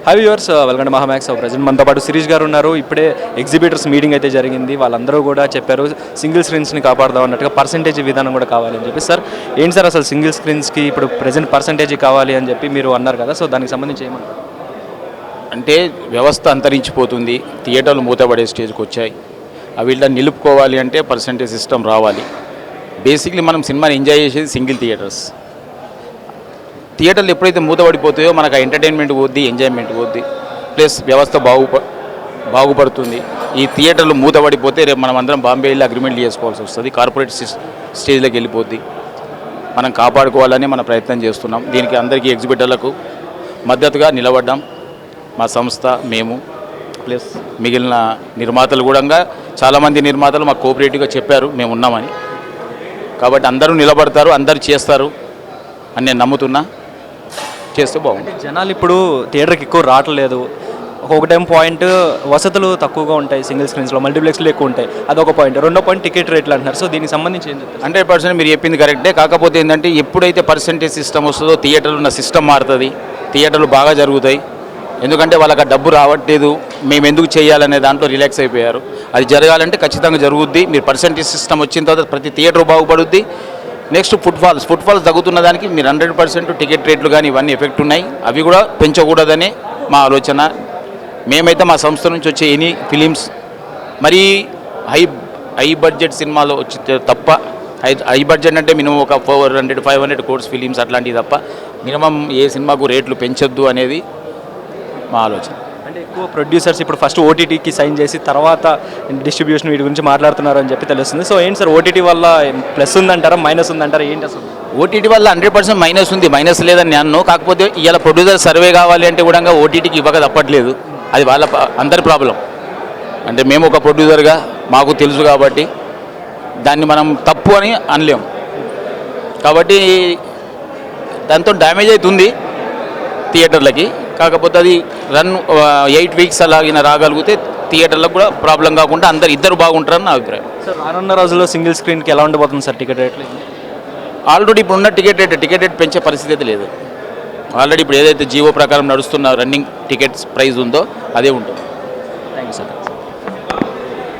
Hi viewers, welcome to Mahamax. Present మనతో పాటు శిరీష్ గారు ఉన్నారు. ఇప్పుడే ఎగ్జిబిటర్స్ మీటింగ్ అయితే జరిగింది. వాళ్ళందరూ కూడా చెప్పారు సింగిల్ స్క్రీన్స్ని కాపాడదాం అన్నట్టుగా పర్సంటేజ్ విధానం కూడా కావాలి అని చెప్పి. సార్ ఏంటి సార్ అసలు సింగిల్ స్క్రీన్స్కి ఇప్పుడు ప్రజెంట్ పర్సంటేజ్ కావాలి అని చెప్పి మీరు అన్నారు కదా, సో దానికి సంబంధించి ఏమంటారు? అంటే వ్యవస్థ అంతరించిపోతుంది, థియేటర్లు మూతపడే స్టేజ్కి వచ్చాయి. వీళ్ళని నిలుపుకోవాలి అంటే పర్సంటేజ్ సిస్టమ్ రావాలి. బేసిక్లీ మనం సినిమాని ఎంజాయ్ చేసేది సింగిల్ థియేటర్లు ఎప్పుడైతే మూతపడిపోతాయో మనకు ఆ ఎంటర్టైన్మెంట్ పోద్ది, ఎంజాయ్మెంట్ పోద్ది, ప్లస్ వ్యవస్థ బాగుపడుతుంది. ఈ థియేటర్లు మూతపడిపోతే రేపు మనం అందరం బాంబే వెళ్ళి అగ్రిమెంట్లు చేసుకోవాల్సి వస్తుంది, కార్పొరేట్ స్టేజ్లోకి వెళ్ళిపోద్ది. మనం కాపాడుకోవాలని మన ప్రయత్నం చేస్తున్నాం. దీనికి అందరికీ ఎగ్జిబిటర్లకు మద్దతుగా నిలబడ్డాం. మా సంస్థ, మేము, ప్లస్ మిగిలిన నిర్మాతలు కూడా చాలామంది నిర్మాతలు మాకు కోఆపరేటివ్గా చెప్పారు మేము ఉన్నామని. కాబట్టి అందరూ నిలబడతారు, అందరూ చేస్తారు అని నేను నమ్ముతున్నా. చేస్తే బాగుంది. జనాలు ఇప్పుడు థియేటర్కి ఎక్కువ రావట్లేదు. ఒక పాయింట్ వసతులు తక్కువగా ఉంటాయి సింగిల్ స్క్రీన్స్లో, మల్టీప్లెక్స్లు ఎక్కువ ఉంటాయి, అదొక పాయింట్. రెండో పాయింట్ టికెట్ రేట్లు అంటున్నారు. సో దీనికి సంబంధించి ఏం చెప్తారు? 100% మీరు చెప్పింది కరెక్టే. కాకపోతే ఏంటంటే ఎప్పుడైతే పర్సంటేజ్ సిస్టమ్ వస్తుందో థియేటర్లో ఉన్న సిస్టమ్ మారుతుంది, థియేటర్లు బాగా జరుగుతాయి. ఎందుకంటే వాళ్ళకి ఆ డబ్బు రావట్లేదు, మేము ఎందుకు చేయాలనే దాంట్లో రిలాక్స్ అయిపోయారు. అది జరగాలంటే ఖచ్చితంగా జరుగుద్ది. మీరు పర్సంటేజ్ సిస్టమ్ వచ్చిన తర్వాత ప్రతి థియేటర్ బాగుపడుద్ది. నెక్స్ట్ ఫుట్ఫాల్స్ తగ్గుతున్న దానికి మీరు 100% టికెట్ రేట్లు కానీ ఇవన్నీ ఎఫెక్ట్ ఉన్నాయి. అవి కూడా పెంచకూడదని మా ఆలోచన. మేమైతే మా సంస్థ నుంచి వచ్చే ఎనీ ఫిలిమ్స్ మరీ హై బడ్జెట్ సినిమాలో వచ్చి తప్ప, హై బడ్జెట్ అంటే మినిమం ఒక 400-500 crores ఫిలిమ్స్ అట్లాంటివి తప్ప మినిమం ఏ సినిమాకు రేట్లు పెంచొద్దు అనేది మా ఆలోచన. అంటే ఎక్కువ ప్రొడ్యూసర్స్ ఇప్పుడు ఫస్ట్ ఓటీటీకి సైన్ చేసి తర్వాత డిస్ట్రిబ్యూషన్ వీటి గురించి మాట్లాడుతున్నారు అని చెప్పి తెలుస్తుంది. సో ఏంటి సార్, ఓటీటీ వల్ల ప్లస్ ఉందంటారా, మైనస్ ఉందంటారా, ఏంటి అసలు? ఓటీటీ వల్ల 100% మైనస్ ఉంది, మైనస్ లేదని నేను. కాకపోతే ఇవాళ ప్రొడ్యూసర్ సర్వే కావాలి అంటే కూడా ఓటీటీకి ఇవ్వక తప్పట్లేదు. అది వాళ్ళ అందరి ప్రాబ్లం. అంటే మేము ఒక ప్రొడ్యూసర్గా మాకు తెలుసు కాబట్టి దాన్ని మనం తప్పు అని అనలేము. కాబట్టి దాంతో డ్యామేజ్ అవుతుంది థియేటర్లకి. కాకపోతే అది రన్ 8 weeks అలాగిన రాగలిగితే థియేటర్లకు కూడా ప్రాబ్లం కాకుండా ఇద్దరు బాగుంటారని నా అభిప్రాయం. సార్ రానున్న రోజుల్లో సింగిల్ స్క్రీన్కి ఎలా ఉండబోతుంది సార్ టికెట్ రేట్లు? ఆల్రెడీ ఇప్పుడున్న టికెట్ రేట్ పెంచే పరిస్థితి అయితే లేదు. ఆల్రెడీ ఇప్పుడు ఏదైతే జీవో ప్రకారం నడుస్తున్న రన్నింగ్ టికెట్స్ ప్రైస్ ఉందో అదే ఉంటుంది.